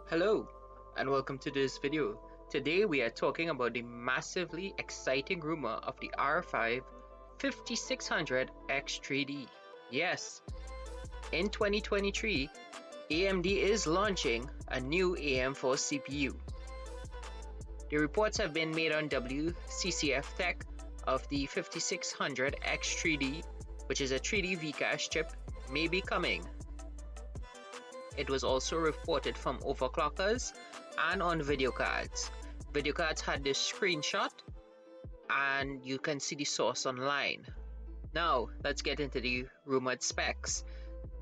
Hello and welcome to this video. Today we are talking about the massively exciting rumor of the R5 5600X3D. Yes, in 2023, AMD is launching a new AM4 CPU. The reports have been made on WCCF Tech of the 5600X3D, which is a 3D V-Cache chip, may be coming. It was also reported from overclockers and on video cards. Video cards had this screenshot and you can see the source online. Now let's get into the rumored specs.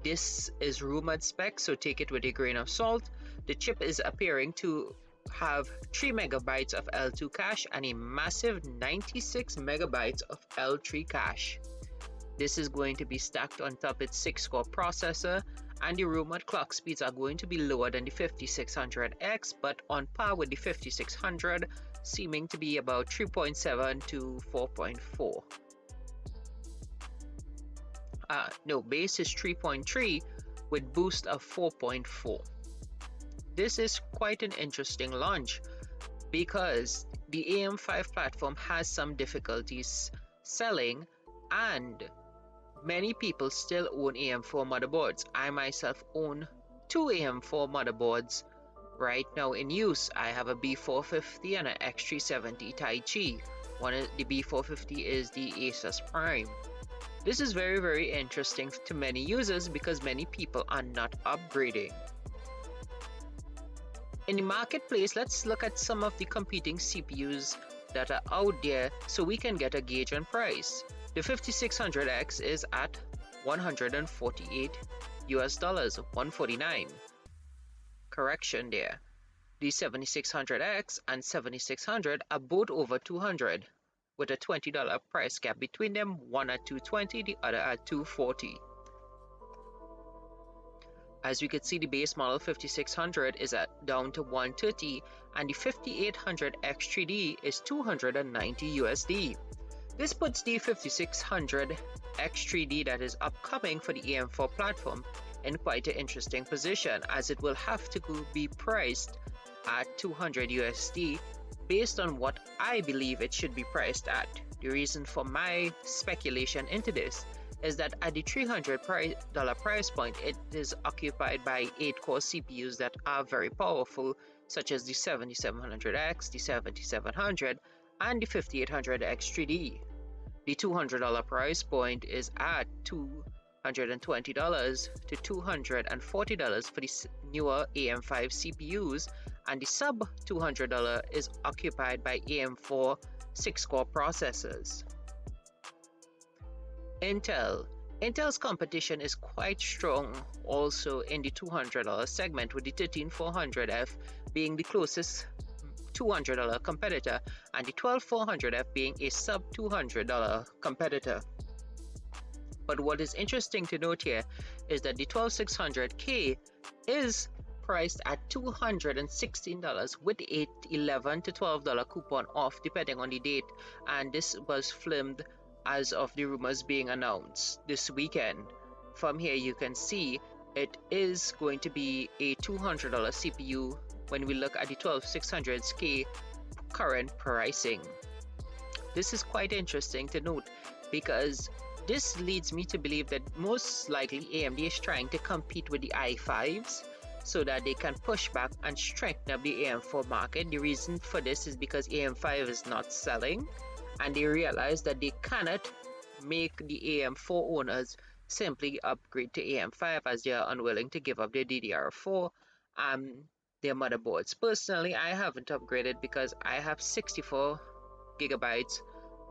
This is rumored specs, so take it with a grain of salt. The chip is appearing to have 3 megabytes of L2 cache and a massive 96 megabytes of L3 cache. This is going to be stacked on top of its 6-core processor, and the rumored clock speeds are going to be lower than the 5600X, but on par with the 5600, seeming to be about 3.7 to 4.4. Base is 3.3 with boost of 4.4. This is quite an interesting launch because the AM5 platform has some difficulties selling, and many people still own AM4 motherboards. I myself own 2 AM4 motherboards right now in use. I have a B450 and an X370 Taichi. The B450 is the Asus Prime. This is very interesting to many users because many people are not upgrading. In the marketplace, let's look at some of the competing CPUs that are out there so we can get a gauge on price. The 5600X is at $148 US, 149. Correction there. The 7600X and 7600 are both over 200, with a $20 price gap between them, one at 220, the other at 240. As we could see, the base model 5600 is down to 130, and the 5800X3D is 290 USD. This puts the 5600X3D that is upcoming for the AM4 platform in quite an interesting position, as it will have to be priced at 200 USD based on what I believe it should be priced at. The reason for my speculation into this is that at the $300 price point, it is occupied by 8-core CPUs that are very powerful, such as the 7700X, the 7700, and the 5800X3D. The $200 price point is at $220 to $240 for the newer AM5 CPUs, and the sub $200 is occupied by AM4 6-core processors. Intel's competition is quite strong also in the $200 segment, with the 13400F being the closest $200 competitor and the 12400F being a sub $200 competitor. But what is interesting to note here is that the 12600K is priced at $216 with a $11 to $12 coupon off depending on the date, and this was filmed as of the rumors being announced this weekend. From here you can see it is going to be a $200 CPU when we look at the 12600K current pricing. This is quite interesting to note because this leads me to believe that most likely AMD is trying to compete with the i5s so that they can push back and strengthen up the AM4 market. The reason for this is because AM5 is not selling, and they realize that they cannot make the AM4 owners simply upgrade to AM5 as they are unwilling to give up their DDR4 their motherboards. Personally, I haven't upgraded because I have 64 gigabytes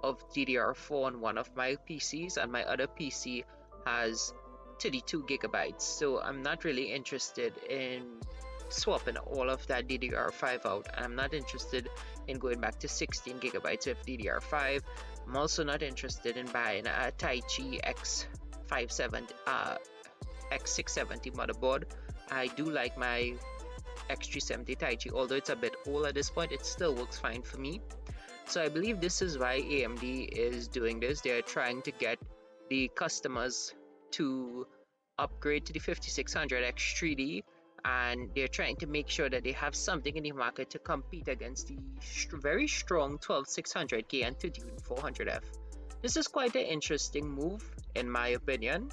of DDR4 on one of my PCs, and my other PC has 32 gigabytes, so I'm not really interested in swapping all of that DDR5 out, and I'm not interested in going back to 16 gigabytes of DDR5. I'm also not interested in buying a Taichi X670 motherboard. I do like my X370 Taichi, although it's a bit old at this point, it still works fine for me. So I believe this is why AMD is doing this. They're trying to get the customers to upgrade to the 5600X3D and they're trying to make sure that they have something in the market to compete against the very strong 12600K and 13400F. This is quite an interesting move in my opinion.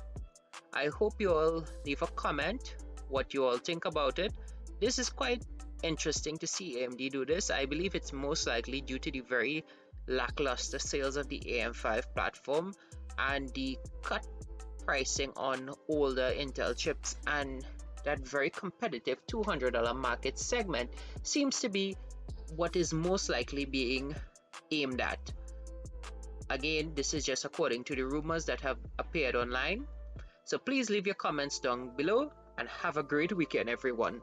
I hope you all leave a comment what you all think about it. This is quite interesting to see AMD do this. I believe it's most likely due to the very lackluster sales of the AM5 platform and the cut pricing on older Intel chips, and that very competitive $200 market segment seems to be what is most likely being aimed at. Again, this is just according to the rumors that have appeared online. So please leave your comments down below and have a great weekend, everyone.